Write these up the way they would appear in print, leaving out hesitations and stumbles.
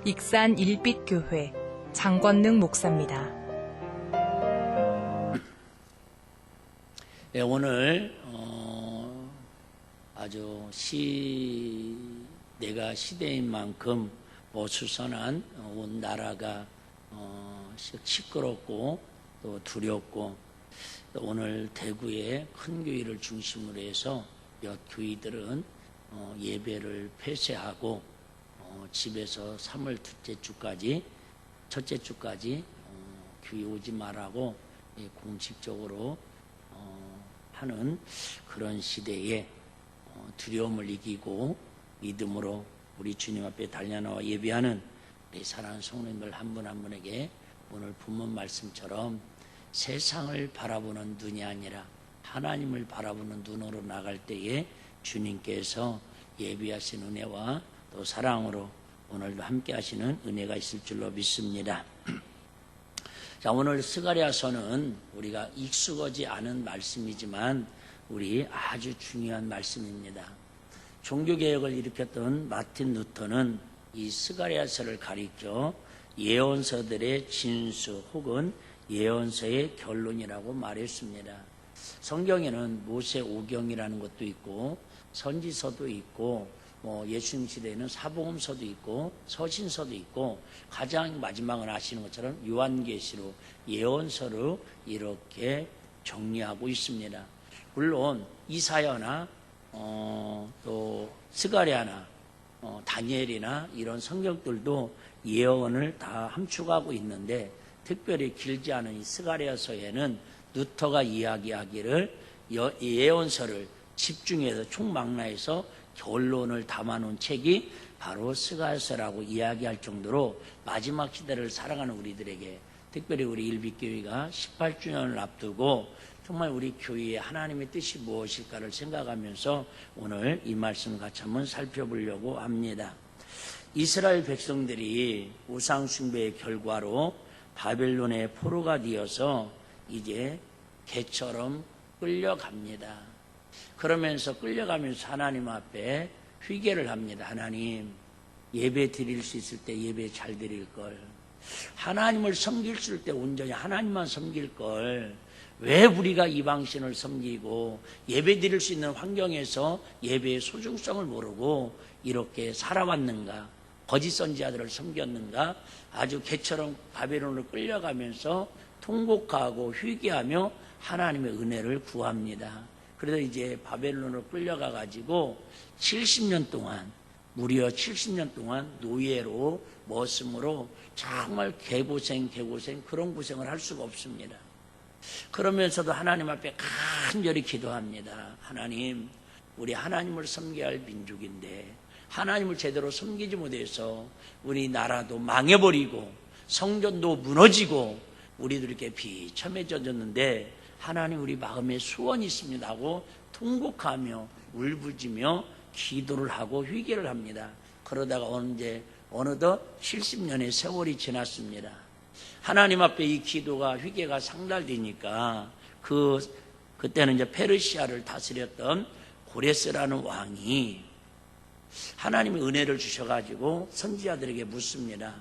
익산 일빛교회 장권능 목사입니다. 네, 오늘 아주 내가 시대인 만큼 어수선한 온 나라가 시끄럽고 또 두렵고, 또 오늘 대구의 큰 교회를 중심으로 해서 몇 교회들은 예배를 폐쇄하고 집에서 3월 첫째 주까지 교회 오지 말라고 공식적으로 하는 그런 시대에 두려움을 이기고 믿음으로 우리 주님 앞에 달려나와 예배하는 우리 사랑하는 성도님들 한 분 한 분에게 오늘 본문 말씀처럼 세상을 바라보는 눈이 아니라 하나님을 바라보는 눈으로 나갈 때에 주님께서 예비하신 은혜와 또 사랑으로 오늘도 함께 하시는 은혜가 있을 줄로 믿습니다. 자, 오늘 스가랴서는 우리가 익숙하지 않은 말씀이지만 우리 아주 중요한 말씀입니다. 종교개혁을 일으켰던 마틴 루터는 이 스가랴서를 가리켜 예언서들의 진수 혹은 예언서의 결론이라고 말했습니다. 성경에는 모세오경이라는 것도 있고 선지서도 있고 예수님 시대에는 사복음서도 있고 서신서도 있고 가장 마지막은 아시는 것처럼 요한계시로 예언서로 이렇게 정리하고 있습니다. 물론 이사야나 또 스가랴나 다니엘이나 이런 성경들도 예언을 다 함축하고 있는데, 특별히 길지 않은 이 스가랴서에는 루터가 이야기하기를 예언서를 집중해서 총망라해서 결론을 담아놓은 책이 바로 스가랴서라고 이야기할 정도로 마지막 시대를 살아가는 우리들에게, 특별히 우리 일빛교회가 18주년을 앞두고 정말 우리 교회의 하나님의 뜻이 무엇일까를 생각하면서 오늘 이 말씀을 같이 한번 살펴보려고 합니다. 이스라엘 백성들이 우상 숭배의 결과로 바벨론의 포로가 되어서 이제 개처럼 끌려갑니다. 그러면서 끌려가면서 하나님 앞에 회개를 합니다. 하나님, 예배 드릴 수 있을 때 예배 잘 드릴 걸, 하나님을 섬길 때 온전히 하나님만 섬길 걸, 왜 우리가 이방신을 섬기고 예배 드릴 수 있는 환경에서 예배의 소중성을 모르고 이렇게 살아왔는가, 거짓 선지자들을 섬겼는가, 아주 개처럼 바벨론으로 끌려가면서 통곡하고 회개하며 하나님의 은혜를 구합니다. 그래서 이제 바벨론으로 끌려가 가지고 70년 동안, 무려 70년 동안 노예로 머슴으로 정말 개고생 그런 고생을 할 수가 없습니다. 그러면서도 하나님 앞에 간절히 기도합니다. 하나님, 우리 하나님을 섬겨야 할 민족인데 하나님을 제대로 섬기지 못해서 우리 나라도 망해버리고 성전도 무너지고 우리도 이렇게 비참해졌는데 하나님, 우리 마음에 소원이 있습니다 하고 통곡하며 울부짖으며 기도를 하고 회개를 합니다. 그러다가 어느덧 70년의 세월이 지났습니다. 하나님 앞에 이 기도가, 회개가 상달되니까 그때는 이제 페르시아를 다스렸던 고레스라는 왕이 하나님의 은혜를 주셔가지고 선지자들에게 묻습니다.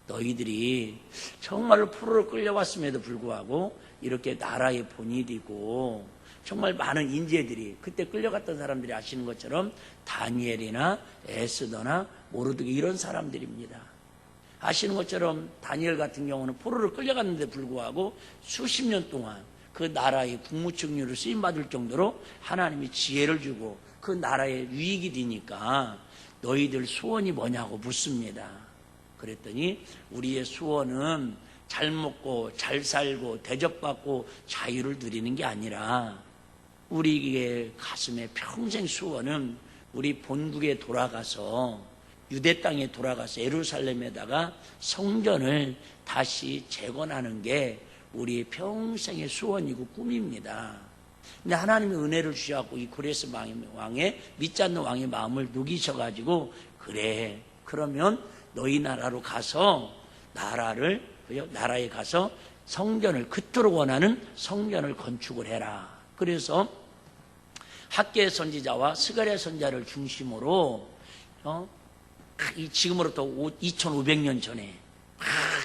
너희들이 정말로 포로로 끌려왔음에도 불구하고 이렇게 나라의 본이 되고 정말 많은 인재들이, 그때 끌려갔던 사람들이 아시는 것처럼 다니엘이나 에스더나 모르드게 이런 사람들입니다. 아시는 것처럼 다니엘 같은 경우는 포로로 끌려갔는데 불구하고 수십 년 동안 그 나라의 국무총리로 쓰임받을 정도로 하나님이 지혜를 주고 그 나라의 유익이 되니까 너희들 소원이 뭐냐고 묻습니다. 그랬더니 우리의 소원은 잘 먹고 잘 살고 대접받고 자유를 누리는 게 아니라 우리의 가슴의 평생 소원은 우리 본국에 돌아가서, 유대 땅에 돌아가서 예루살렘에다가 성전을 다시 재건하는 게 우리의 평생의 소원이고 꿈입니다. 근데 하나님의 은혜를 주셔갖고 이 고레스 왕의 믿지 않는 왕의 마음을 녹이셔가지고, 그래, 그러면 너희 나라로 가서 나라에 가서 성전을, 그토록 원하는 성전을 건축을 해라. 그래서 학개 선지자와 스가랴 선지자를 중심으로 이 지금으로부터 2500년 전에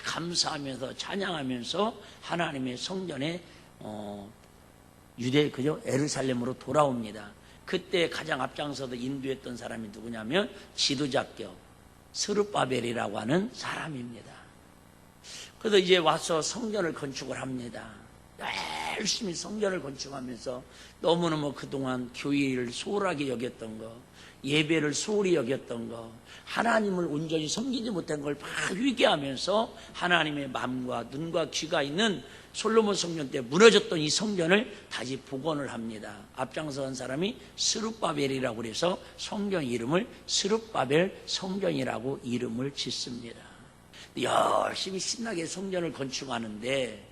감사하면서 찬양하면서 하나님의 성전에 유대 그죠 예루살렘으로 돌아옵니다. 그때 가장 앞장서서 인도했던 사람이 누구냐면 지도자격 스룹바벨이라고 하는 사람입니다. 그래서 이제 와서 성전을 건축을 합니다. 열심히 성전을 건축하면서 너무너무 그동안 교회를 소홀하게 여겼던 거, 예배를 소홀히 여겼던 거, 하나님을 온전히 섬기지 못한 걸 막 회개하면서 하나님의 마음과 눈과 귀가 있는 솔로몬 성전 때 무너졌던 이 성전을 다시 복원을 합니다. 앞장서는 사람이 스룹바벨이라고 그래서 성전 이름을 스룹바벨 성전이라고 이름을 짓습니다. 열심히 신나게 성전을 건축하는데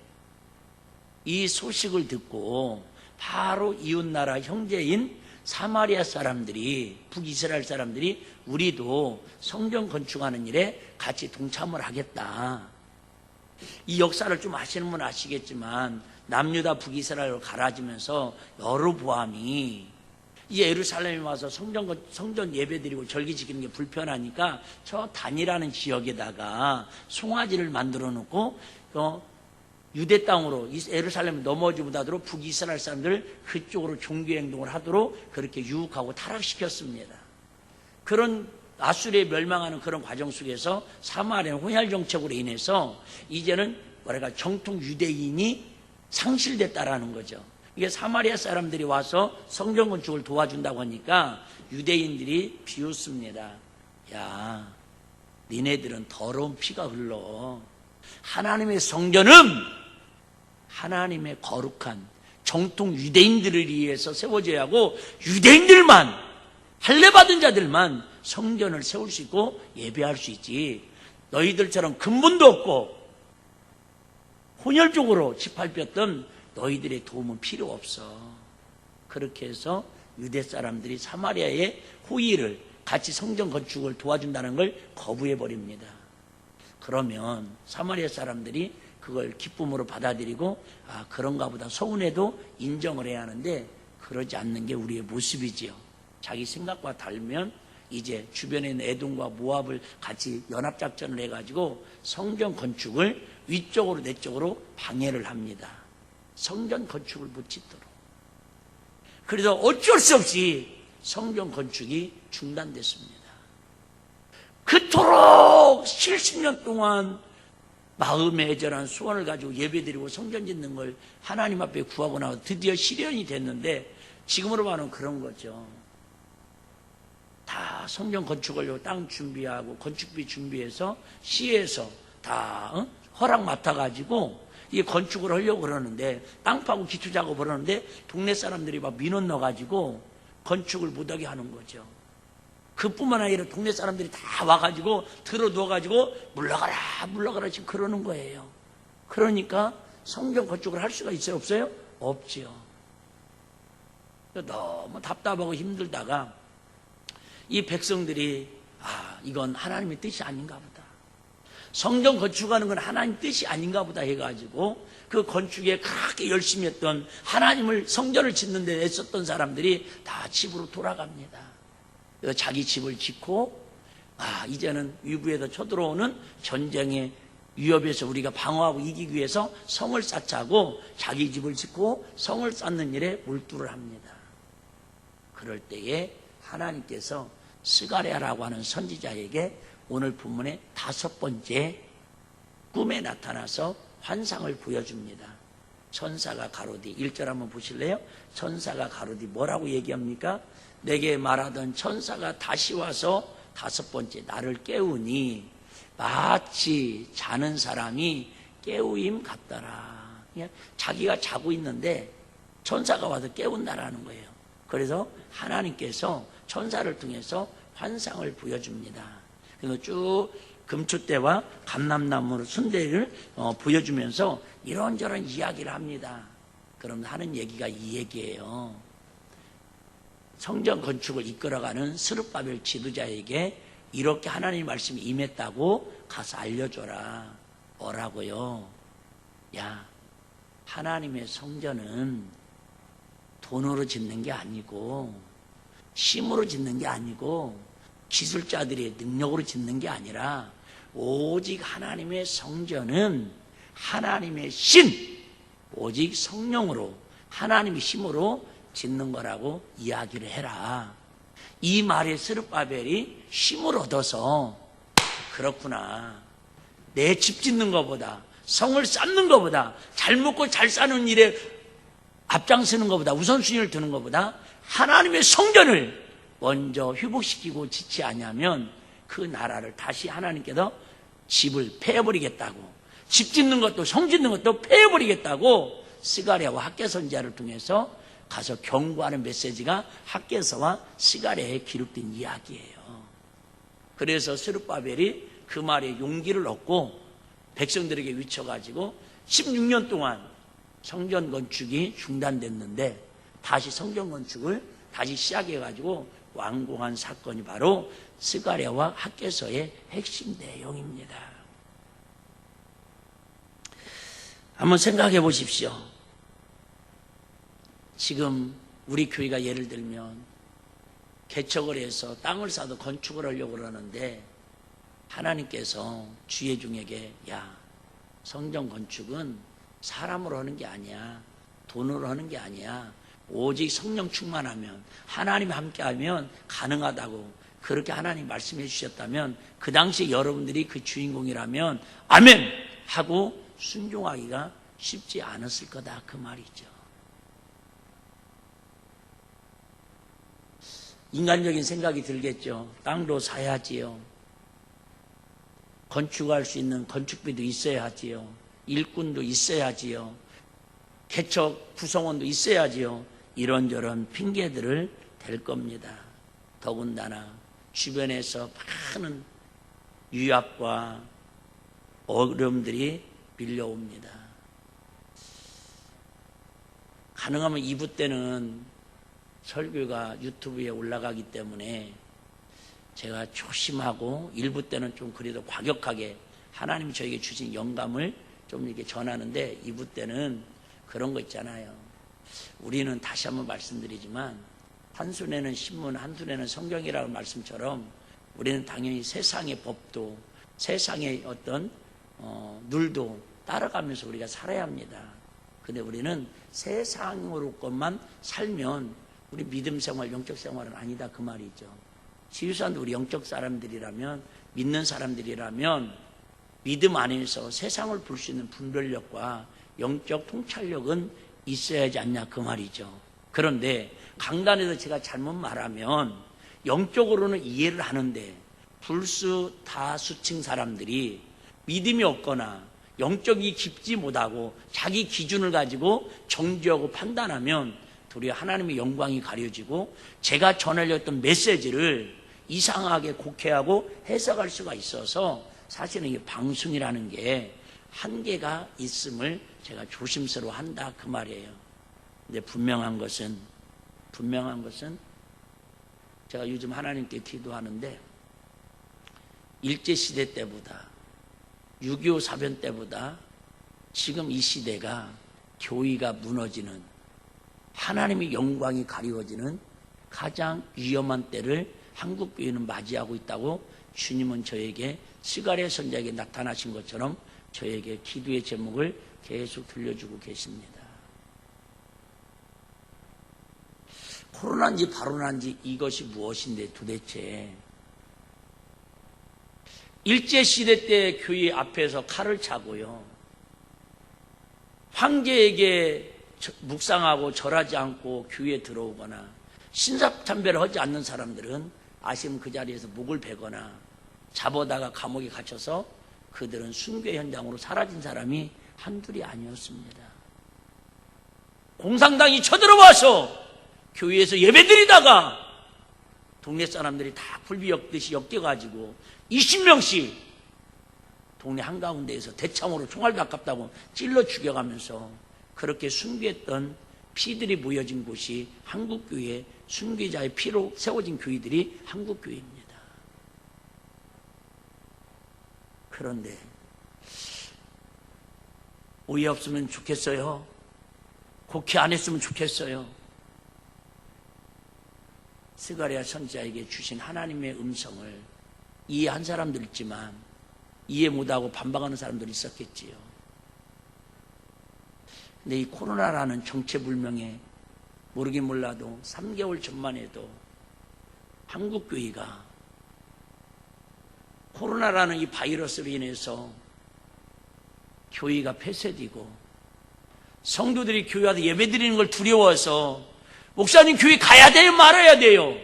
이 소식을 듣고 바로 이웃나라 형제인 사마리아 사람들이, 북이스라엘 사람들이 우리도 성전 건축하는 일에 같이 동참을 하겠다. 이 역사를 좀 아시는 분 아시겠지만 남유다 북이스라엘로 갈라지면서 여로보암이 이 예루살렘에 와서 성전 예배드리고 절기 지키는 게 불편하니까 저 단이라는 지역에다가 송아지를 만들어 놓고 유대 땅으로 예루살렘을 넘어지 못하도록 북이스라엘 사람들을 그쪽으로 종교 행동을 하도록 그렇게 유혹하고 타락시켰습니다. 그런 아수리에 멸망하는 그런 과정 속에서 사마리아는 혼혈 정책으로 인해서 이제는 정통 유대인이 상실됐다라는 거죠. 이게 사마리아 사람들이 와서 성전 건축을 도와준다고 하니까 유대인들이 비웃습니다. 야, 니네들은 더러운 피가 흘러. 하나님의 성전은 하나님의 거룩한 정통 유대인들을 위해서 세워져야 하고 유대인들만, 할례받은 자들만 성전을 세울 수 있고 예배할 수 있지, 너희들처럼 근본도 없고 혼혈적으로 짓밟혔던 너희들의 도움은 필요 없어. 그렇게 해서 유대 사람들이 사마리아의 호의를, 같이 성전 건축을 도와준다는 걸 거부해버립니다. 그러면 사마리아 사람들이 그걸 기쁨으로 받아들이고 그런가 보다 서운해도 인정을 해야 하는데 그러지 않는 게 우리의 모습이지요. 자기 생각과 다르면 이제 주변에 있는 에돔과 모압을 같이 연합작전을 해가지고 성전 건축을 위쪽으로 내쪽으로 방해를 합니다. 성전 건축을 못 짓도록. 그래서 어쩔 수 없이 성전 건축이 중단됐습니다. 그토록 70년 동안 마음의 애절한 소원을 가지고 예배드리고 성전 짓는 걸 하나님 앞에 구하고 나서 드디어 실현이 됐는데 지금으로 봐는 그런 거죠. 다 성전 건축을 땅 준비하고 건축비 준비해서 시에서 다 허락 맡아가지고 이 건축을 하려고 그러는데 땅 파고 기초 작업을 하는데 동네 사람들이 막 민원 넣어가지고 건축을 못하게 하는 거죠. 그뿐만 아니라 동네 사람들이 다 와가지고 들어 누워가지고 물러가라 지금 그러는 거예요. 그러니까 성전 건축을 할 수가 있어요, 없어요? 없지요. 너무 답답하고 힘들다가 이 백성들이 이건 하나님의 뜻이 아닌가 보다, 성전 건축하는 건 하나님 뜻이 아닌가 보다 해가지고 그 건축에 그렇게 열심히 했던, 하나님을 성전을 짓는 데 애썼던 사람들이 다 집으로 돌아갑니다. 자기 집을 짓고 이제는 위부에서 쳐들어오는 전쟁의 위협에서 우리가 방어하고 이기기 위해서 성을 쌓자고 자기 집을 짓고 성을 쌓는 일에 몰두를 합니다. 그럴 때에 하나님께서 스가랴라고 하는 선지자에게 오늘 본문의 5번째 꿈에 나타나서 환상을 보여줍니다. 천사가 가로디 1절 한번 보실래요? 천사가 가로디 뭐라고 얘기합니까? 내게 말하던 천사가 다시 와서 5번째 나를 깨우니 마치 자는 사람이 깨우임 같더라. 자기가 자고 있는데 천사가 와서 깨운다라는 거예요. 그래서 하나님께서 천사를 통해서 환상을 보여줍니다. 그래서 쭉 금초대와 감람나무 순대를 보여주면서 이런저런 이야기를 합니다. 그럼 하는 얘기가 이 얘기예요. 성전 건축을 이끌어가는 스룹바벨 지도자에게 이렇게 하나님 말씀이 임했다고 가서 알려줘라. 뭐라고요? 야, 하나님의 성전은 돈으로 짓는 게 아니고 힘으로 짓는 게 아니고 기술자들의 능력으로 짓는 게 아니라 오직 하나님의 성전은 하나님의 신, 오직 성령으로 하나님의 힘으로 짓는 거라고 이야기를 해라. 이 말에 스룹바벨이 힘을 얻어서 그렇구나. 내 집 짓는 것보다, 성을 쌓는 것보다, 잘 먹고 잘 사는 일에 앞장서는 것보다, 우선순위를 두는 것보다 하나님의 성전을 먼저 회복시키고 짓지 않으면 그 나라를 다시 하나님께서 집을 패해버리겠다고, 집 짓는 것도 성 짓는 것도 패해버리겠다고 스가랴와 학개 선지자를 통해서 가서 경고하는 메시지가 학개서와 스가랴에 기록된 이야기예요. 그래서 스룹바벨이 그 말에 용기를 얻고 백성들에게 위쳐가지고 16년 동안 성전 건축이 중단됐는데 다시 성전 건축을 다시 시작해가지고 완공한 사건이 바로 스가랴와 학개서의 핵심 내용입니다. 한번 생각해 보십시오. 지금 우리 교회가 예를 들면 개척을 해서 땅을 사도 건축을 하려고 그러는데 하나님께서 주의 중에게 야, 성전 건축은 사람으로 하는 게 아니야, 돈으로 하는 게 아니야, 오직 성령 충만하면 하나님이 함께하면 가능하다고 그렇게 하나님 말씀해 주셨다면 그 당시에 여러분들이 그 주인공이라면 아멘 하고 순종하기가 쉽지 않았을 거다 그 말이죠. 인간적인 생각이 들겠죠. 땅도 사야지요, 건축할 수 있는 건축비도 있어야 하지요, 일꾼도 있어야지요, 개척 구성원도 있어야지요. 이런저런 핑계들을 댈 겁니다. 더군다나 주변에서 많은 유압과 어려움들이 밀려옵니다. 가능하면 2부 때는 설교가 유튜브에 올라가기 때문에 제가 조심하고 1부 때는 좀 그래도 과격하게 하나님이 저에게 주신 영감을 좀 이렇게 전하는데 2부 때는 그런 거 있잖아요. 우리는 다시 한번 말씀드리지만 한 손에는 신문, 한 손에는 성경이라는 말씀처럼 우리는 당연히 세상의 법도 세상의 어떤 룰도 따라가면서 우리가 살아야 합니다. 근데 우리는 세상으로 것만 살면 우리 믿음 생활, 영적 생활은 아니다 그 말이죠. 지휘사도 우리 영적 사람들이라면, 믿는 사람들이라면 믿음 안에서 세상을 볼 수 있는 분별력과 영적 통찰력은 있어야 하지 않냐 그 말이죠. 그런데 강단에서 제가 잘못 말하면 영적으로는 이해를 하는데 불수 다수층 사람들이 믿음이 없거나 영적이 깊지 못하고 자기 기준을 가지고 정죄하고 판단하면 도리어 하나님의 영광이 가려지고 제가 전하려 했던 메시지를 이상하게 곡해하고 해석할 수가 있어서 사실은 이 방송이라는 게 한계가 있음을 제가 조심스러워한다 그 말이에요. 근데 분명한 것은 제가 요즘 하나님께 기도하는데 일제시대 때보다 6.25 사변 때보다 지금 이 시대가 교회가 무너지는, 하나님의 영광이 가리워지는 가장 위험한 때를 한국교회는 맞이하고 있다고 주님은 저에게 스가랴 선지자에게 나타나신 것처럼 저에게 기도의 제목을 계속 들려주고 계십니다. 코로나인지 바로난지 이것이 무엇인데 도대체 일제시대 때 교회 앞에서 칼을 차고요, 황제에게 묵상하고 절하지 않고 교회에 들어오거나 신사참배를 하지 않는 사람들은 아시면 그 자리에서 목을 베거나 잡아다가 감옥에 갇혀서 그들은 순교 현장으로 사라진 사람이 한둘이 아니었습니다. 공산당이 쳐들어와서 교회에서 예배드리다가 동네 사람들이 다 굴비 엮듯이 엮여가지고 20명씩 동네 한가운데에서 대창으로 총알 가깝다고 찔러 죽여가면서 그렇게 순교했던 피들이 모여진 곳이 한국교회, 순교자의 피로 세워진 교회들이 한국교회입니다. 그런데 오해 없으면 좋겠어요. 곡해 안 했으면 좋겠어요. 스가랴 선지자에게 주신 하나님의 음성을 이해한 사람도 있지만 이해 못하고 반박하는 사람도 있었겠지요. 근데 이 코로나라는 정체불명의 모르긴 몰라도 3개월 전만 해도 한국교회가 코로나라는 이 바이러스로 인해서 교회가 폐쇄되고 성도들이 교회 와서 예배드리는 걸 두려워서 목사님 교회 가야 돼요? 말아야 돼요?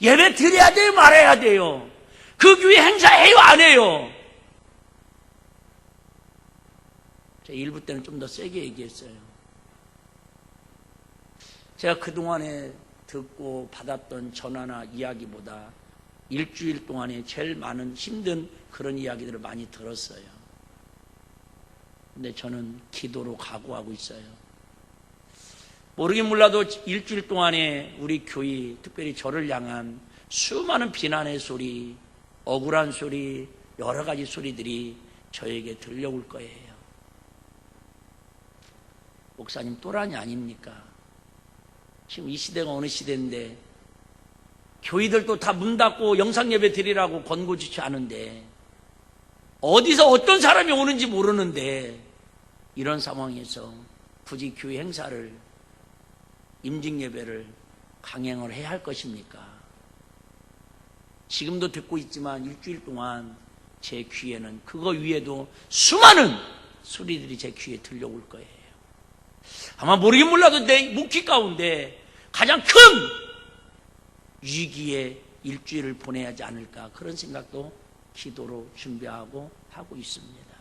예배 드려야 돼요? 말아야 돼요? 그 교회 행사해요? 안 해요? 제가 일부 때는 좀 더 세게 얘기했어요. 제가 그동안에 듣고 받았던 전화나 이야기보다 일주일 동안에 제일 많은 힘든 그런 이야기들을 많이 들었어요. 근데 저는 기도로 각오하고 있어요. 모르긴 몰라도 일주일 동안에 우리 교회, 특별히 저를 향한 수많은 비난의 소리, 억울한 소리, 여러 가지 소리들이 저에게 들려올 거예요. 목사님 또라니 아닙니까? 지금 이 시대가 어느 시대인데 교회들도 다 문 닫고 영상예배 드리라고 권고지치 않은데 어디서 어떤 사람이 오는지 모르는데 이런 상황에서 굳이 교회 행사를 임직예배를 강행을 해야 할 것입니까? 지금도 듣고 있지만 일주일 동안 제 귀에는 그거 위에도 수많은 소리들이 제 귀에 들려올 거예요. 아마 모르긴 몰라도 내 묵기 가운데 가장 큰 위기의 일주일을 보내야 하지 않을까 그런 생각도 기도로 준비하고 하고 있습니다.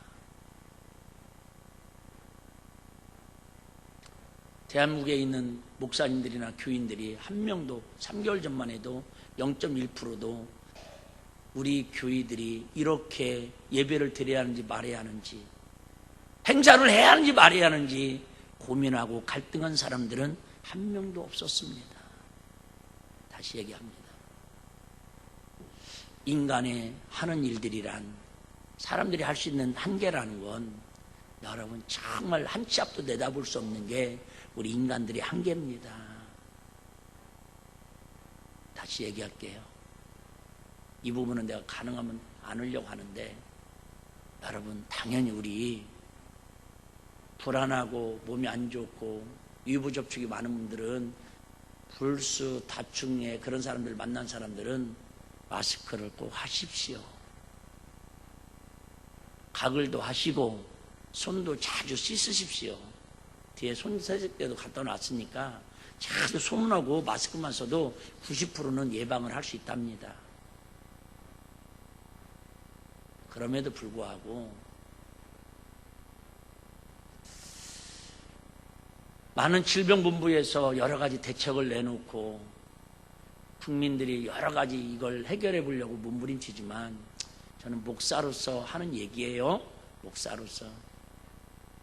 대한민국에 있는 목사님들이나 교인들이 한 명도 3개월 전만 해도 0.1%도 우리 교회들이 이렇게 예배를 드려야 하는지 말아야 하는지 행사를 해야 하는지 말아야 하는지 고민하고 갈등한 사람들은 한 명도 없었습니다. 다시 얘기합니다. 인간의 하는 일들이란 사람들이 할 수 있는 한계라는 건 여러분 정말 한 치 앞도 내다볼 수 없는 게 우리 인간들의 한계입니다. 다시 얘기할게요. 이 부분은 내가 가능하면 안 하려고 하는데 여러분 당연히 우리 불안하고 몸이 안 좋고 위부접촉이 많은 분들은 불수, 다중에 그런 사람들 만난 사람들은 마스크를 꼭 하십시오. 가글도 하시고 손도 자주 씻으십시오. 뒤에 손 세제대도 갖다 놨으니까 자주 손하고 마스크만 써도 90%는 예방을 할 수 있답니다. 그럼에도 불구하고 많은 질병본부에서 여러 가지 대책을 내놓고 국민들이 여러 가지 이걸 해결해 보려고 몸부림치지만 저는 목사로서 하는 얘기예요. 목사로서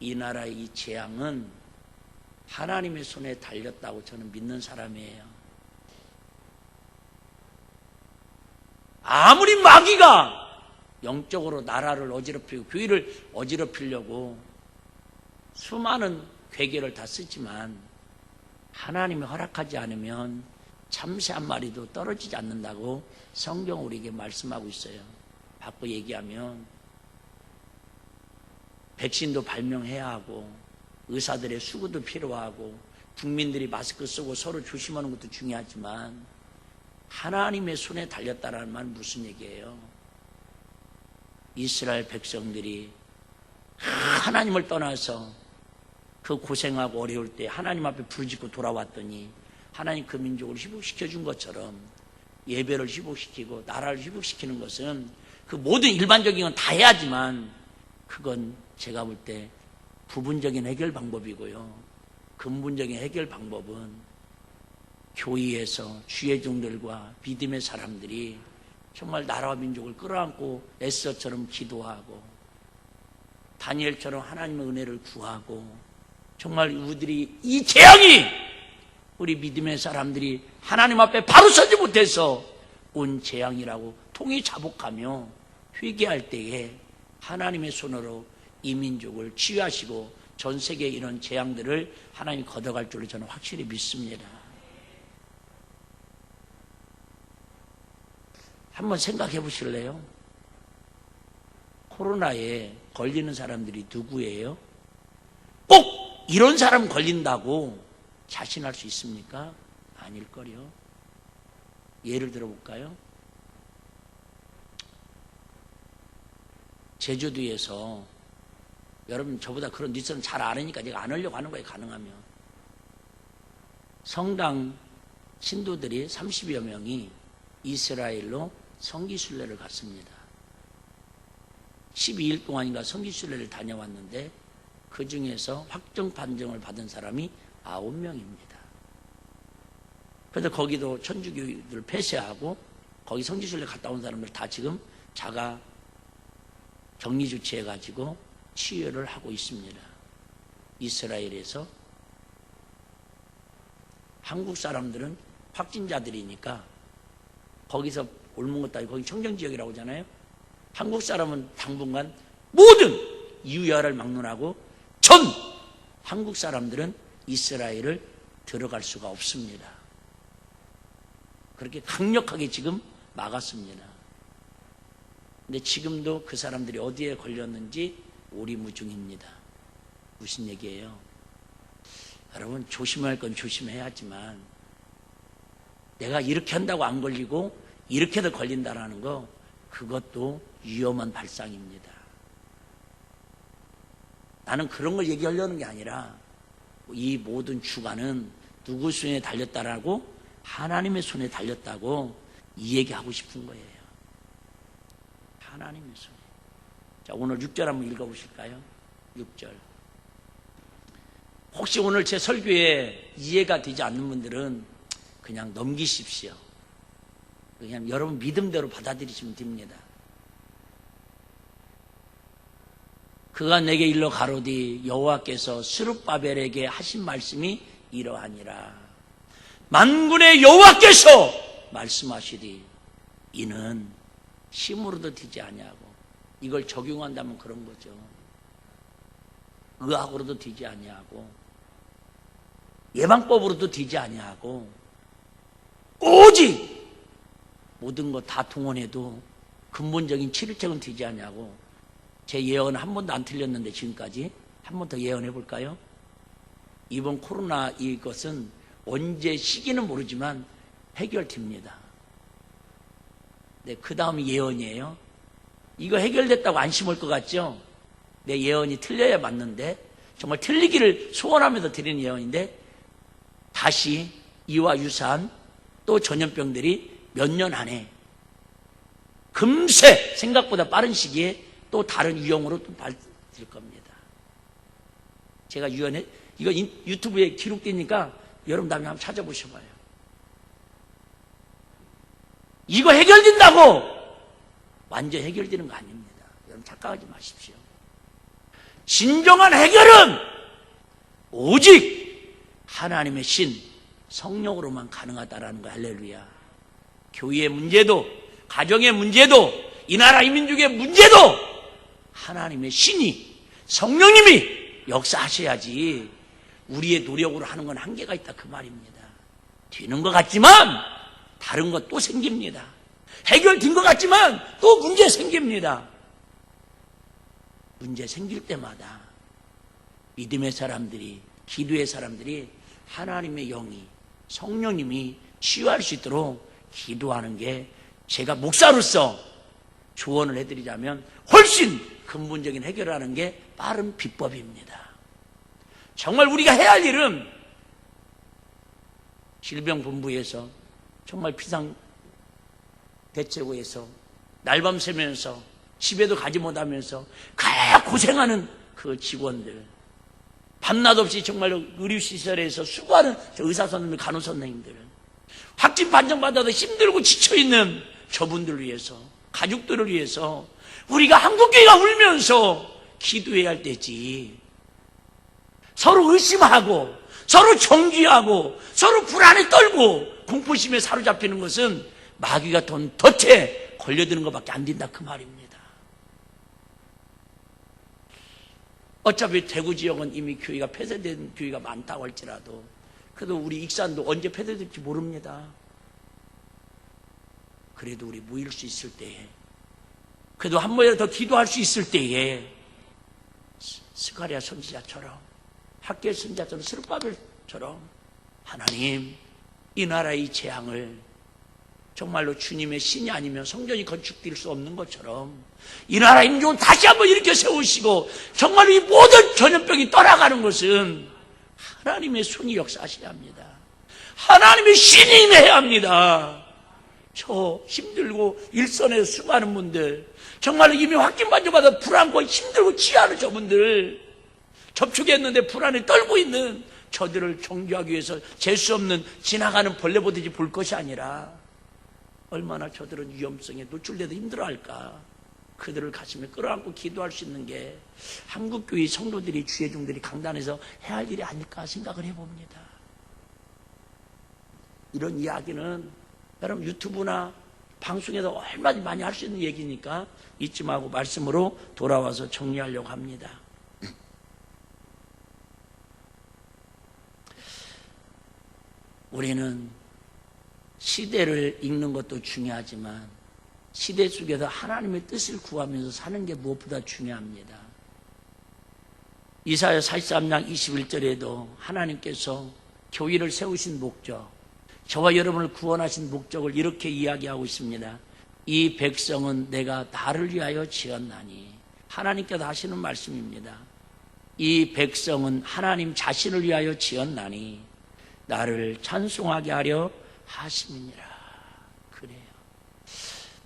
이 나라의 이 재앙은 하나님의 손에 달렸다고 저는 믿는 사람이에요. 아무리 마귀가 영적으로 나라를 어지럽히고 교회를 어지럽히려고 수많은 괴계를 다 쓰지만 하나님이 허락하지 않으면 참새 한 마리도 떨어지지 않는다고 성경 우리에게 말씀하고 있어요. 바꿔 얘기하면 백신도 발명해야 하고 의사들의 수고도 필요하고 국민들이 마스크 쓰고 서로 조심하는 것도 중요하지만 하나님의 손에 달렸다라는 말은 무슨 얘기예요? 이스라엘 백성들이 하나님을 떠나서 그 고생하고 어려울 때 하나님 앞에 부르짖고 돌아왔더니 하나님 그 민족을 회복시켜 준 것처럼 예배를 회복시키고 나라를 회복시키는 것은 그 모든 일반적인 건 다 해야지만 그건 제가 볼 때 부분적인 해결 방법이고요. 근본적인 해결 방법은 교회에서 주의 종들과 믿음의 사람들이 정말 나라와 민족을 끌어안고 에스더처럼 기도하고 다니엘처럼 하나님의 은혜를 구하고 정말 우리들이 이 재앙이 우리 믿음의 사람들이 하나님 앞에 바로 서지 못해서 온 재앙이라고 통이 자복하며 회개할 때에 하나님의 손으로 이 민족을 치유하시고 전 세계의 이런 재앙들을 하나님이 걷어갈 줄로 저는 확실히 믿습니다. 한번 생각해 보실래요? 코로나에 걸리는 사람들이 누구예요? 꼭 이런 사람 걸린다고 자신할 수 있습니까? 아닐걸요. 예를 들어볼까요? 제주도에서, 여러분 저보다 그런 뉴스는 잘 아니까 제가 안 하려고 하는 거예요. 가능하면 성당 신도들이 30여 명이 이스라엘로 성지순례를 갔습니다. 12일 동안인가 성지순례를 다녀왔는데 그 중에서 확정 판정을 받은 사람이 9명입니다. 그래서 거기도 천주교를 폐쇄하고 거기 성지순례 갔다 온 사람들 다 지금 자가 격리 조치해가지고 치유를 하고 있습니다. 이스라엘에서. 한국 사람들은 확진자들이니까 거기서 옮은 것도 아니고 거기 청정지역이라고 하잖아요. 한국 사람은 당분간 모든 유혈을 막론하고 전 한국 사람들은 이스라엘을 들어갈 수가 없습니다. 그렇게 강력하게 지금 막았습니다. 근데 지금도 그 사람들이 어디에 걸렸는지 오리무중입니다. 무슨 얘기예요? 여러분 조심할 건 조심해야지만 내가 이렇게 한다고 안 걸리고 이렇게도 걸린다라는 거, 그것도 위험한 발상입니다. 나는 그런 걸 얘기하려는 게 아니라 이 모든 주관은 누구 손에 달렸다라고? 하나님의 손에 달렸다고 이 얘기하고 싶은 거예요. 하나님의 손에. 자, 오늘 6절 한번 읽어보실까요? 6절. 혹시 오늘 제 설교에 이해가 되지 않는 분들은 그냥 넘기십시오. 그냥 여러분 믿음대로 받아들이시면 됩니다. 그가 내게 일러 가로되 여호와께서 스룹바벨에게 하신 말씀이 이러하니라. 만군의 여호와께서 말씀하시되 이는 힘으로도 되지 아니하고, 이걸 적용한다면 그런 거죠. 의학으로도 되지 아니하고 예방법으로도 되지 아니하고 오직 모든 것 다 동원해도 근본적인 치료책은 되지 아니하고, 제 예언 한 번도 안 틀렸는데 지금까지 한 번 더 예언해 볼까요? 이번 코로나 이것은 언제 시기는 모르지만 해결됩니다. 네, 그 다음이 예언이에요. 이거 해결됐다고 안심할 것 같죠? 내 예언이 틀려야 맞는데, 정말 틀리기를 소원하면서 드리는 예언인데, 다시 이와 유사한 또 전염병들이 몇 년 안에 금세 생각보다 빠른 시기에 또 다른 유형으로 또 발될 겁니다. 제가 유언해, 이거 유튜브에 기록되니까 여러분 다음에 한번 찾아보셔봐요. 이거 해결된다고 완전 해결되는 거 아닙니다. 여러분 착각하지 마십시오. 진정한 해결은 오직 하나님의 신, 성령으로만 가능하다라는 거. 할렐루야. 교회의 문제도, 가정의 문제도, 이 나라 이민족의 문제도 하나님의 신이, 성령님이 역사하셔야지. 우리의 노력으로 하는 건 한계가 있다 그 말입니다. 되는 것 같지만 다른 것 또 생깁니다. 해결된 것 같지만 또 문제 생깁니다. 문제 생길 때마다 믿음의 사람들이, 기도의 사람들이 하나님의 영이, 성령님이 치유할 수 있도록 기도하는 게, 제가 목사로서 조언을 해드리자면 훨씬 근본적인 해결을 하는 게 빠른 비법입니다. 정말 우리가 해야 할 일은 질병본부에서, 정말 비상대책부에서 날밤 새면서 집에도 가지 못하면서 가야 고생하는 그 직원들, 밤낮 없이 정말 의료시설에서 수고하는 의사 선생님, 간호 선생님들, 확진 판정받아도 힘들고 지쳐있는 저분들을 위해서, 가족들을 위해서 우리가 한국교회가 울면서 기도해야 할 때지, 서로 의심하고 서로 정죄하고 서로 불안에 떨고 공포심에 사로잡히는 것은 마귀가 돈 덫에 걸려드는 것밖에 안 된다 그 말입니다. 어차피 대구 지역은 이미 교회가 폐쇄된 교회가 많다고 할지라도, 그래도 우리 익산도 언제 폐쇄될지 모릅니다. 그래도 우리 모일 수 있을 때에, 그래도 한 번이라도 더 기도할 수 있을 때에 스가랴 선지자처럼, 학개 선지자처럼, 스룹바벨처럼 하나님, 이 나라의 재앙을 정말로 주님의 신이 아니면 성전이 건축될 수 없는 것처럼 이 나라의 민족을 다시 한번 일으켜 세우시고 정말 이 모든 전염병이 떠나가는 것은 하나님의 손이 역사하셔야 합니다. 하나님의 신이 임해야 합니다. 저 힘들고 일선에서 수많은 분들, 정말로 이미 확진반정받아 불안고 힘들고 취하는 저분들, 접촉했는데 불안에 떨고 있는 저들을 정죄하기 위해서 재수 없는 지나가는 벌레 보듯이 볼 것이 아니라 얼마나 저들은 위험성에 노출돼도 힘들어할까. 그들을 가슴에 끌어안고 기도할 수 있는 게 한국교회 성도들이, 주의종들이 강단에서 해야 할 일이 아닐까 생각을 해봅니다. 이런 이야기는 여러분 유튜브나 방송에서 얼마나 많이 할 수 있는 얘기니까 잊지 말고 말씀으로 돌아와서 정리하려고 합니다. 우리는 시대를 읽는 것도 중요하지만 시대 속에서 하나님의 뜻을 구하면서 사는 게 무엇보다 중요합니다. 이사야 43장 21절에도 하나님께서 교회를 세우신 목적, 저와 여러분을 구원하신 목적을 이렇게 이야기하고 있습니다. 이 백성은 내가 나를 위하여 지었나니. 하나님께서 하시는 말씀입니다. 이 백성은 하나님 자신을 위하여 지었나니 나를 찬송하게 하려 하심이니라. 그래요.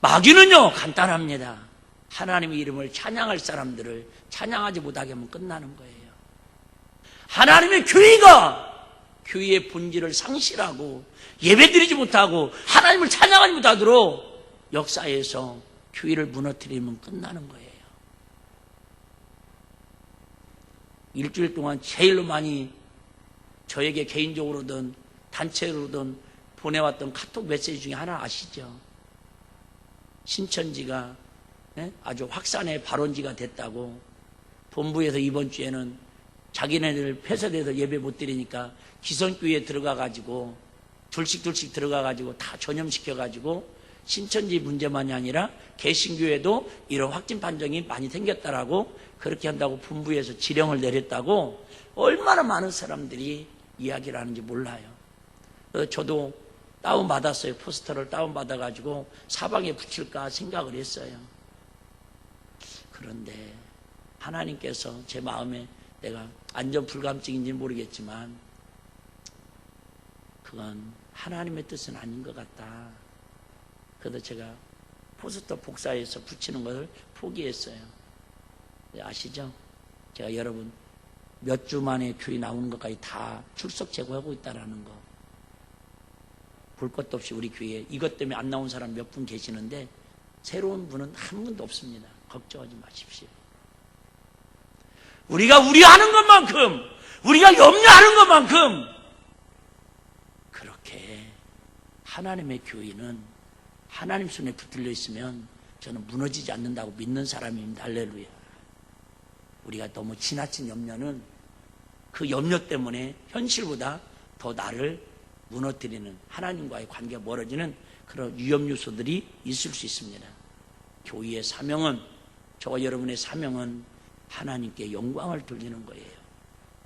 마귀는요 간단합니다. 하나님의 이름을 찬양할 사람들을 찬양하지 못하게 하면 끝나는 거예요. 하나님의 교회가 교회의 본질을 상실하고 예배드리지 못하고 하나님을 찬양하지 못하도록 역사에서 교회를 무너뜨리면 끝나는 거예요. 일주일 동안 제일로 많이 저에게 개인적으로든 단체로든 보내왔던 카톡 메시지 중에 하나 아시죠? 신천지가 아주 확산의 발원지가 됐다고, 본부에서 이번 주에는 자기네들 폐쇄돼서 예배 못 드리니까 기성교회에 들어가가지고 둘씩 들어가가지고 다 전염시켜가지고 신천지 문제만이 아니라 개신교회도 이런 확진 판정이 많이 생겼다라고, 그렇게 한다고 본부에서 지령을 내렸다고 얼마나 많은 사람들이 이야기를 하는지 몰라요. 저도 다운받았어요. 포스터를 다운받아가지고 사방에 붙일까 생각을 했어요. 그런데 하나님께서 제 마음에, 내가 안전불감증인지는 모르겠지만 그건 하나님의 뜻은 아닌 것 같다. 그래서 제가 포스터 복사해서 붙이는 것을 포기했어요. 아시죠? 제가 여러분 몇 주 만에 교회 나오는 것까지 다 출석 제고하고 있다는 거. 볼 것도 없이 우리 교회에 이것 때문에 안 나온 사람 몇 분 계시는데 새로운 분은 한 분도 없습니다. 걱정하지 마십시오. 우리가 우려하는 것만큼, 우리가 염려하는 것만큼 그렇게 하나님의 교회는 하나님 손에 붙들려 있으면 저는 무너지지 않는다고 믿는 사람입니다. 할렐루야. 우리가 너무 지나친 염려는 그 염려 때문에 현실보다 더 나를 무너뜨리는, 하나님과의 관계가 멀어지는 그런 위험 요소들이 있을 수 있습니다. 교회의 사명은, 저와 여러분의 사명은 하나님께 영광을 돌리는 거예요.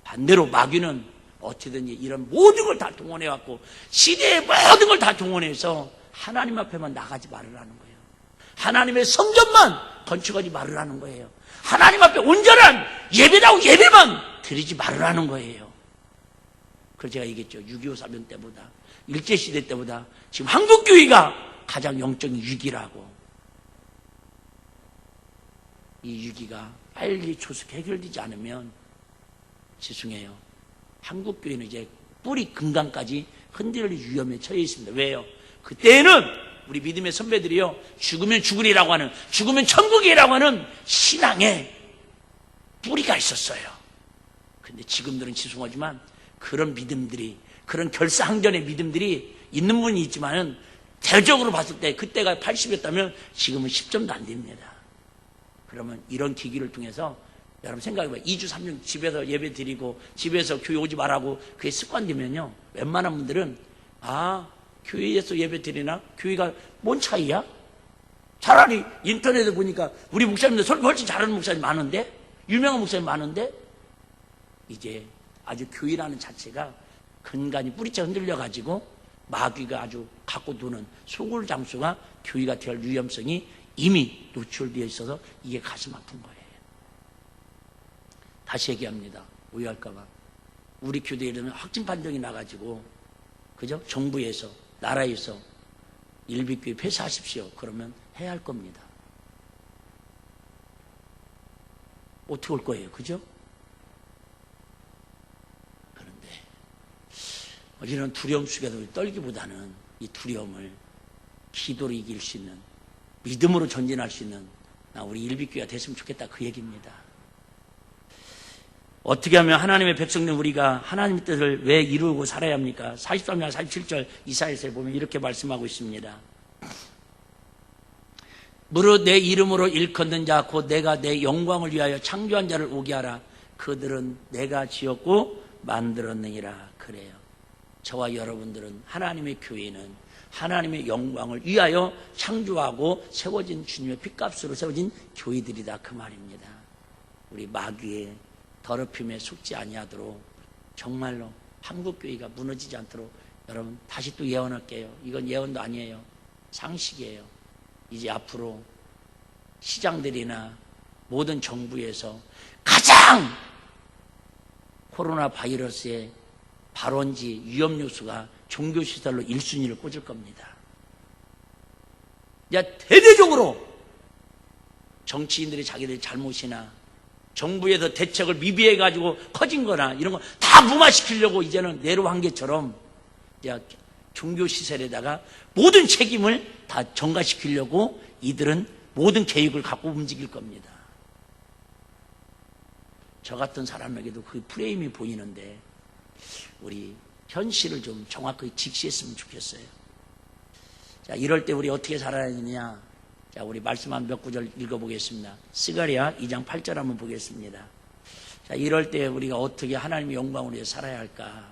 반대로 마귀는 어찌든지 이런 모든 걸 다 동원해왔고 시대의 모든 걸 다 동원해서 하나님 앞에만 나가지 말으라는 거예요. 하나님의 성전만 건축하지 말으라는 거예요. 하나님 앞에 온전한 예배라고 예배만 드리지 말으라는 거예요. 그래서 제가 얘기했죠. 6.25 사변 때보다, 일제시대 때보다 지금 한국교회가 가장 영적인 위기라고. 이 위기가 빨리 조속 해결되지 않으면 죄송해요, 한국교회는 이제 뿌리 근간까지 흔들릴 위험에 처해 있습니다. 왜요? 그때는 우리 믿음의 선배들이요, 죽으면 죽으리라고 하는, 죽으면 천국이라고 하는 신앙에 뿌리가 있었어요. 근데 지금들은 죄송하지만 그런 믿음들이, 그런 결사항전의 믿음들이 있는 분이 있지만은 대적으로 봤을 때 그때가 80이었다면 지금은 10점도 안 됩니다. 그러면 이런 기기를 통해서 여러분 생각해봐요. 2주 3주 집에서 예배 드리고 집에서 교회 오지 말라고 그게 습관되면요, 웬만한 분들은 교회에서 예배 드리나? 교회가 뭔 차이야? 차라리 인터넷에 보니까 우리 목사님들 설교 훨씬 잘하는 목사님 많은데? 유명한 목사님 많은데? 이제 아주 교회라는 자체가 근간이 뿌리째 흔들려가지고 마귀가 아주 갖고 도는 소굴 장소가 교회가 될 위험성이 이미 노출되어 있어서 이게 가슴 아픈 거예요. 다시 얘기합니다. 오해할까봐. 우리 교대에는 확진 판정이 나가지고, 그죠? 정부에서, 나라에서 일비교회 폐쇄하십시오. 그러면 해야 할 겁니다. 어떻게 올 거예요? 그죠? 그런데 우리는 두려움 속에서 떨기보다는 이 두려움을 기도로 이길 수 있는, 믿음으로 전진할 수 있는 우리 일비교회가 됐으면 좋겠다, 그 얘기입니다. 어떻게 하면 하나님의 백성된 우리가 하나님의 뜻을 왜 이루고 살아야 합니까? 43장 47절 이사야서에 보면 이렇게 말씀하고 있습니다. 무릇 내 이름으로 일컫는 자 곧 내가 내 영광을 위하여 창조한 자를 오게 하라. 그들은 내가 지었고 만들었느니라. 그래요. 저와 여러분들은, 하나님의 교회는 하나님의 영광을 위하여 창조하고 세워진, 주님의 핏값으로 세워진 교회들이다, 그 말입니다. 우리 마귀의 더럽힘에 속지 아니하도록 정말로 한국교회가 무너지지 않도록 여러분 다시 또 예언할게요. 이건 예언도 아니에요. 상식이에요. 이제 앞으로 시장들이나 모든 정부에서 가장 코로나 바이러스의 발원지, 위험 요소가 종교시설로 1순위를 꽂을 겁니다. 이제 대대적으로 정치인들이 자기들 잘못이나 정부에서 대책을 미비해가지고 커진 거나 이런 거 다 무마시키려고 이제는 네로 한계처럼 종교시설에다가 모든 책임을 다 전가시키려고 이들은 모든 계획을 갖고 움직일 겁니다. 저 같은 사람에게도 그 프레임이 보이는데 우리 현실을 좀 정확하게 직시했으면 좋겠어요. 자, 이럴 때 우리 어떻게 살아야 되느냐? 자, 우리 말씀 한 몇 구절 읽어보겠습니다. 스가랴 2장 8절 한번 보겠습니다. 자, 이럴 때 우리가 어떻게 하나님의 영광을 위해 살아야 할까?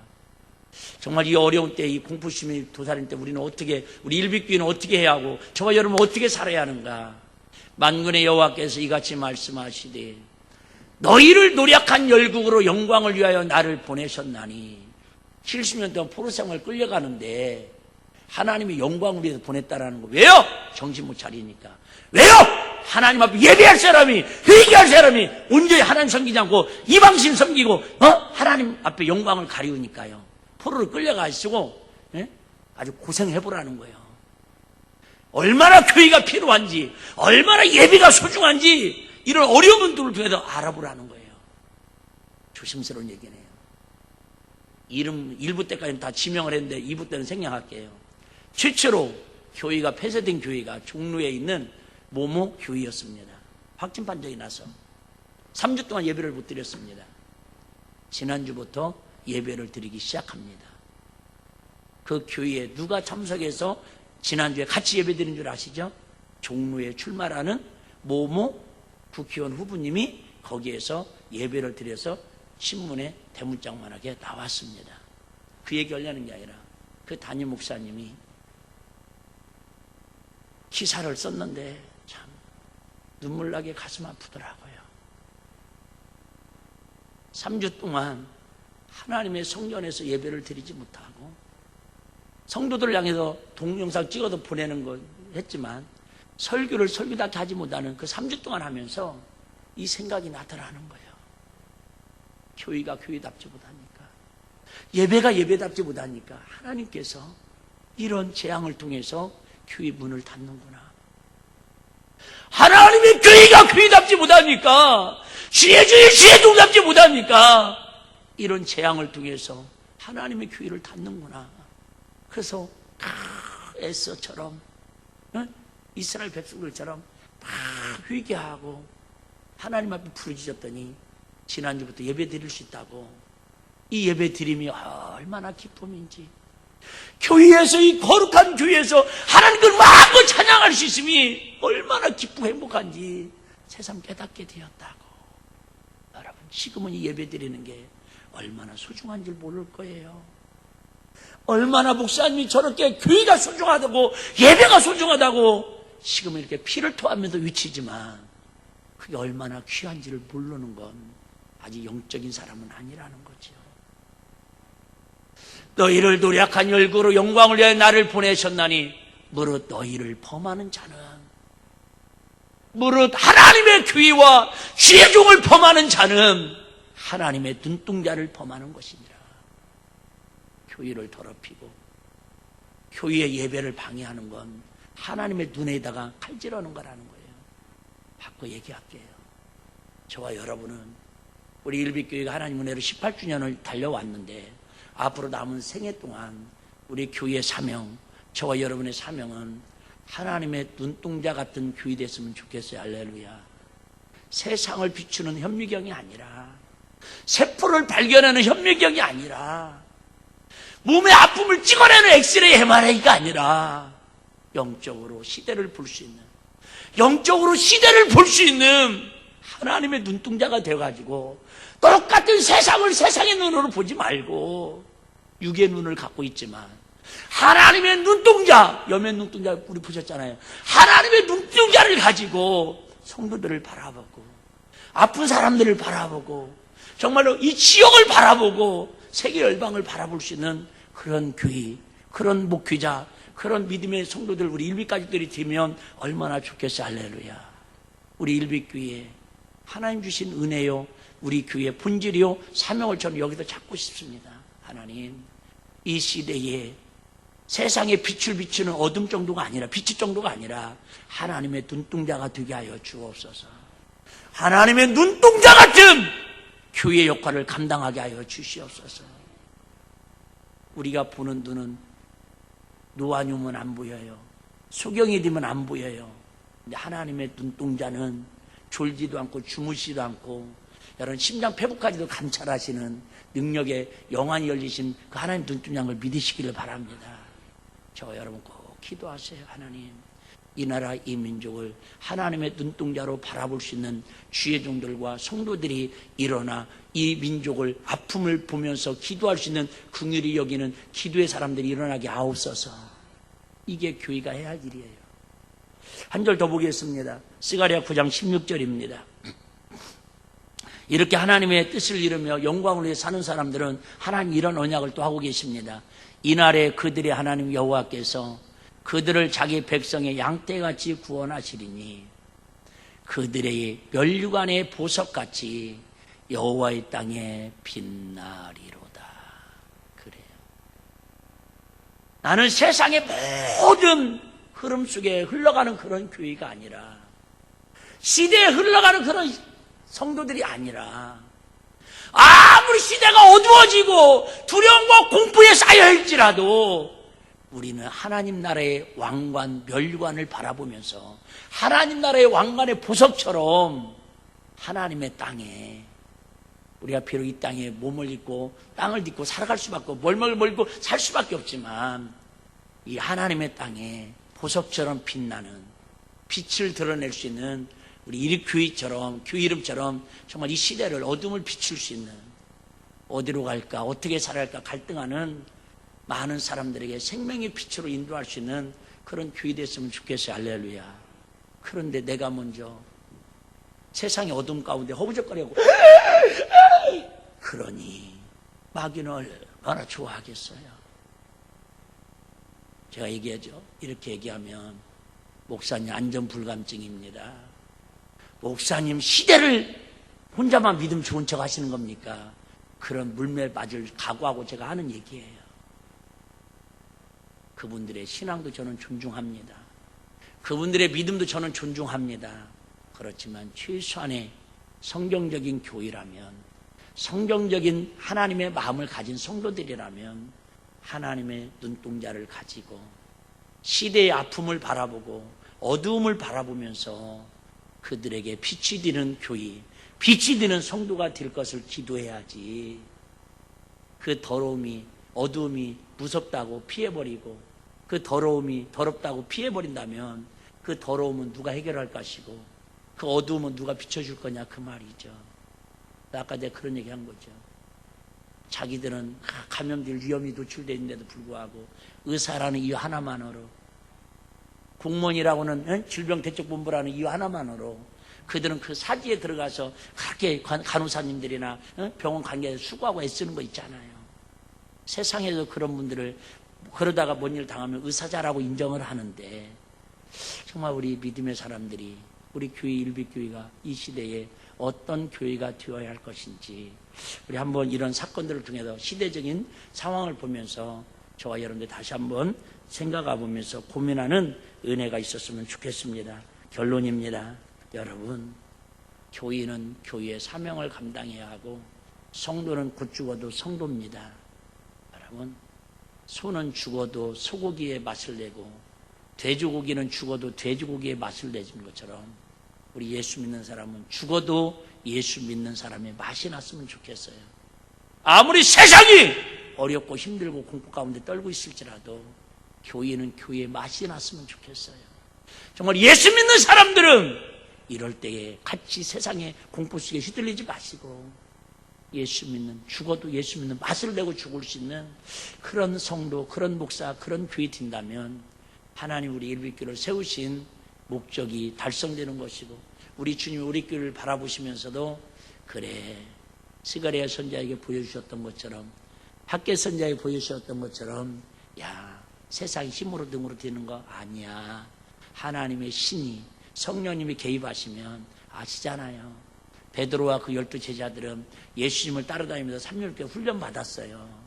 정말 이 어려운 때, 이 공포심이 도사린 때 우리는 어떻게, 우리 일비교회는 어떻게 해야 하고 저와 여러분 어떻게 살아야 하는가? 만군의 여호와께서 이같이 말씀하시되 너희를 노력한 열국으로 영광을 위하여 나를 보내셨나니. 70년 동안 포로 생활 끌려가는데 하나님이 영광을 위해서 보냈다라는 거. 왜요? 정신 못 차리니까. 왜요? 하나님 앞에 예배할 사람이, 회개할 사람이 온전히 하나님 섬기지 않고 이방신 섬기고 하나님 앞에 영광을 가리우니까요. 포로를 끌려가시고 아주 고생해보라는 거예요. 얼마나 교회가 필요한지, 얼마나 예배가 소중한지 이런 어려운 분들을 통해서 알아보라는 거예요. 조심스러운 얘기네요. 이름 1부 때까지는 다 지명을 했는데 2부 때는 생략할게요. 최초로 교회가 폐쇄된 교회가 종로에 있는 모모 교회였습니다. 확진 판정이 나서 3주 동안 예배를 못 드렸습니다. 지난주부터 예배를 드리기 시작합니다. 그 교회에 누가 참석해서 지난주에 같이 예배 드린 줄 아시죠? 종로에 출마하는 모모 국회의원 후보님이 거기에서 예배를 드려서 신문에 대문짝만하게 나왔습니다. 그 얘기 하려는 게 아니라 그 담임 목사님이 기사를 썼는데 참 눈물나게 가슴 아프더라고요. 3주 동안 하나님의 성전에서 예배를 드리지 못하고 성도들을 향해서 동영상 찍어서 보내는 거 했지만 설교를 설교답게 하지 못하는 그 3주 동안 하면서 이 생각이 나더라는 거예요. 교회가 교회답지 못하니까, 예배가 예배답지 못하니까 하나님께서 이런 재앙을 통해서 교회 문을 닫는구나. 하나님의 교회가 교회답지 못하니까, 주의 동답지 못하니까 이런 재앙을 통해서 하나님의 교회를 닫는구나. 그래서 에서처럼 이스라엘 백성들처럼 다 회개하고 하나님 앞에 부르짖었더니 지난주부터 예배 드릴 수 있다고. 이 예배 드림이 얼마나 기쁨인지, 교회에서, 이 거룩한 교회에서 하나님을 마음껏 찬양할 수 있음이 얼마나 기쁘고 행복한지 새삼 깨닫게 되었다고. 여러분, 지금은 이 예배 드리는 게 얼마나 소중한지 모를 거예요. 얼마나 목사님이 저렇게 교회가 소중하다고, 예배가 소중하다고 지금 이렇게 피를 토하면서 위치지만 그게 얼마나 귀한지를 모르는 건 아직 영적인 사람은 아니라는 거죠. 너희를 노력한 열고로 영광을 위하여 나를 보내셨나니 무릇 너희를 범하는 자는, 무릇 하나님의 교회와 주의 종을 범하는 자는 하나님의 눈동자를 범하는 것이니라. 교회를 더럽히고 교회의 예배를 방해하는 건 하나님의 눈에다가 칼질하는 거라는 거예요. 바꿔 얘기할게요. 저와 여러분은 우리 일빛교회가 하나님 은혜로 18주년을 달려왔는데 앞으로 남은 생애 동안 우리 교회의 사명, 저와 여러분의 사명은 하나님의 눈동자 같은 교회 됐으면 좋겠어요. 할렐루야. 세상을 비추는 현미경이 아니라, 세포를 발견하는 현미경이 아니라, 몸의 아픔을 찍어내는 엑스레이 MRI가 아니라 영적으로 시대를 볼 수 있는, 영적으로 시대를 볼 수 있는 하나님의 눈동자가 되어가지고 똑같은 세상을 세상의 눈으로 보지 말고 육의 눈을 갖고 있지만 하나님의 눈동자, 여면 눈동자 우리 보셨잖아요. 하나님의 눈동자를 가지고 성도들을 바라보고 아픈 사람들을 바라보고 정말로 이 지역을 바라보고 세계 열방을 바라볼 수 있는 그런 교회, 그런 목회자, 그런 믿음의 성도들 우리 일빛가족들이 되면 얼마나 좋겠어요. 할렐루야. 우리 일빛교회 하나님 주신 은혜요, 우리 교회의 본질이요, 사명을 저는 여기서 찾고 싶습니다. 하나님, 이 시대에 세상에 빛을 비추는 어둠 정도가 아니라, 빛이 정도가 아니라 하나님의 눈동자가 되게 하여 주옵소서. 하나님의 눈동자 같은 교회의 역할을 감당하게 하여 주시옵소서. 우리가 보는 눈은 노아님은 안 보여요. 소경이 되면 안 보여요. 근데 하나님의 눈동자는 졸지도 않고 주무시지도 않고 여러분 심장 폐부까지도 감찰하시는 능력의 영안이 열리신 그 하나님 눈동자를 믿으시기를 바랍니다. 저와 여러분 꼭 기도하세요. 하나님, 이 나라 이 민족을 하나님의 눈동자로 바라볼 수 있는 주의 종들과 성도들이 일어나 이 민족을 아픔을 보면서 기도할 수 있는 긍휼히 여기는 기도의 사람들이 일어나게 하옵소서. 이게 교회가 해야 할 일이에요. 한 절 더 보겠습니다. 스가랴 9장 16절입니다. 이렇게 하나님의 뜻을 이루며 영광을 위해 사는 사람들은 하나님 이런 언약을 또 하고 계십니다. 이날에 그들의 하나님 여호와께서 그들을 자기 백성의 양떼같이 구원하시리니 그들의 면류관의 보석같이 여호와의 땅에 빛나리로다. 그래요. 나는 세상의 모든 흐름 속에 흘러가는 그런 교회가 아니라, 시대에 흘러가는 그런 성도들이 아니라, 아무리 시대가 어두워지고 두려움과 공포에 쌓여있지라도 우리는 하나님 나라의 왕관, 멸관을 바라보면서 하나님 나라의 왕관의 보석처럼 하나님의 땅에, 우리가 비록 이 땅에 몸을 입고 땅을 딛고 살아갈 수밖에 없고 멀멀 멀고 살 수밖에 없지만 이 하나님의 땅에 보석처럼 빛나는, 빛을 드러낼 수 있는 우리 일교회처럼, 교회 이름처럼 정말 이 시대를 어둠을 비출 수 있는, 어디로 갈까, 어떻게 살아야 할까 갈등하는 많은 사람들에게 생명의 빛으로 인도할 수 있는 그런 교회 됐으면 좋겠어요. 할렐루야. 그런데 내가 먼저 세상의 어둠 가운데 허우적거리고 그러니 마귀는 얼마나 좋아하겠어요. 제가 얘기하죠. 이렇게 얘기하면 목사님 안전불감증입니다. 목사님 시대를 혼자만 믿음 좋은 척 하시는 겁니까? 그런 물매 맞을 각오하고 제가 하는 얘기예요. 그분들의 신앙도 저는 존중합니다. 그분들의 믿음도 저는 존중합니다. 그렇지만 최소한의 성경적인 교회라면, 성경적인 하나님의 마음을 가진 성도들이라면 하나님의 눈동자를 가지고 시대의 아픔을 바라보고 어두움을 바라보면서 그들에게 빛이 되는 교회, 빛이 되는 성도가 될 것을 기도해야지. 그 더러움이, 어두움이 무섭다고 피해버리고 그 더러움이 더럽다고 피해버린다면 그 더러움은 누가 해결할 것이고 그 어두움은 누가 비춰줄 거냐 그 말이죠. 아까 내가 그런 얘기 한 거죠. 자기들은 감염될 위험이 노출되어 있는데도 불구하고 의사라는 이유 하나만으로, 공무원이라고는 질병대책본부라는 이유 하나만으로 그들은 그 사지에 들어가서 그렇게 간호사님들이나 병원 관계에서 수고하고 애쓰는 거 있잖아요. 세상에서 그런 분들을 그러다가 뭔 일 당하면 의사자라고 인정을 하는데, 정말 우리 믿음의 사람들이, 우리 교회 일빛교회가 이 시대에 어떤 교회가 되어야 할 것인지, 우리 한번 이런 사건들을 통해서 시대적인 상황을 보면서 저와 여러분들 다시 한번 생각해 보면서 고민하는 은혜가 있었으면 좋겠습니다. 결론입니다. 여러분, 교인은 교회의 사명을 감당해야 하고 성도는 곧 죽어도 성도입니다. 여러분, 소는 죽어도 소고기의 맛을 내고 돼지고기는 죽어도 돼지고기의 맛을 내준 것처럼 우리 예수 믿는 사람은 죽어도 예수 믿는 사람의 맛이 났으면 좋겠어요. 아무리 세상이 어렵고 힘들고 공포 가운데 떨고 있을지라도 교인은 교회의 맛이 났으면 좋겠어요. 정말 예수 믿는 사람들은 이럴 때에 같이 세상의 공포 속에 휘둘리지 마시고 예수 믿는, 죽어도 예수 믿는 맛을 내고 죽을 수 있는 그런 성도, 그런 목사, 그런 교회 된다면 하나님 우리 일빛교회를 세우신 목적이 달성되는 것이고, 우리 주님이 우리 교회를 바라보시면서도 그래, 스가랴 선지자에게 보여주셨던 것처럼, 학개 선지자에게 보여주셨던 것처럼, 야, 세상이 힘으로 등으로 되는 거 아니야. 하나님의 신이, 성령님이 개입하시면 아시잖아요. 베드로와 그 12 제자들은 예수님을 따라다니면서 3년 훈련 받았어요.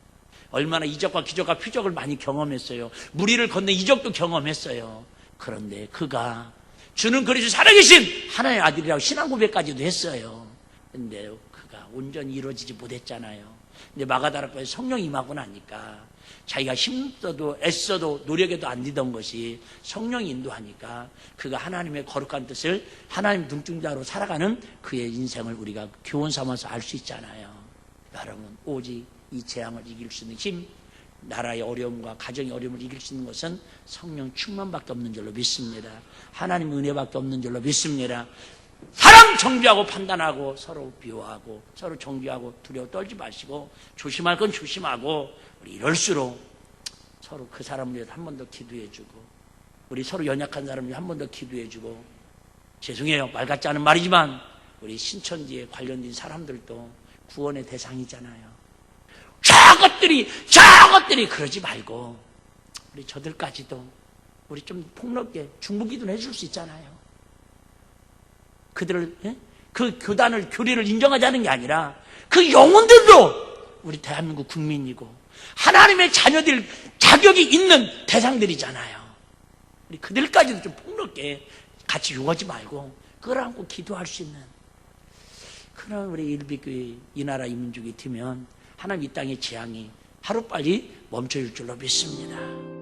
얼마나 이적과 기적과 표적을 많이 경험했어요. 무리를 건너 이적도 경험했어요. 그런데 그가 주는 그리스도 살아계신 하나님의 아들이라고 신앙 고백까지도 했어요. 근데 그가 온전히 이루어지지 못했잖아요. 근데 마가다락방에 성령이 임하고 나니까 자기가 힘써도 애써도 노력해도 안 되던 것이 성령이 인도하니까 그가 하나님의 거룩한 뜻을 하나님 눈동자로 살아가는 그의 인생을 우리가 교훈 삼아서 알 수 있잖아요. 여러분, 오직 이 재앙을 이길 수 있는 힘, 나라의 어려움과 가정의 어려움을 이길 수 있는 것은 성령 충만밖에 없는 줄로 믿습니다. 하나님 은혜밖에 없는 줄로 믿습니다. 사람 정죄하고 판단하고 서로 비호하고 서로 정죄하고 두려워 떨지 마시고 조심할 건 조심하고, 우리 이럴수록 서로 그 사람을 위해서 한 번 더 기도해주고, 우리 서로 연약한 사람을 위해 한 번 더 기도해주고, 죄송해요, 말 같지 않은 말이지만 우리 신천지에 관련된 사람들도 구원의 대상이잖아요. 저것들이 그러지 말고 우리 저들까지도 우리 좀 폭넓게 중보기도는 해줄 수 있잖아요. 그들을, 그 교단을, 교리를 인정하자는 게 아니라 그 영혼들도 우리 대한민국 국민이고 하나님의 자녀들 자격이 있는 대상들이잖아요. 우리 그들까지도 좀 폭넓게 같이 욕하지 말고 끌어안고 기도할 수 있는 그런 우리 일빛교회 이 나라 이 민족이 되면 하나님 이 땅의 재앙이 하루빨리 멈춰질 줄로 믿습니다.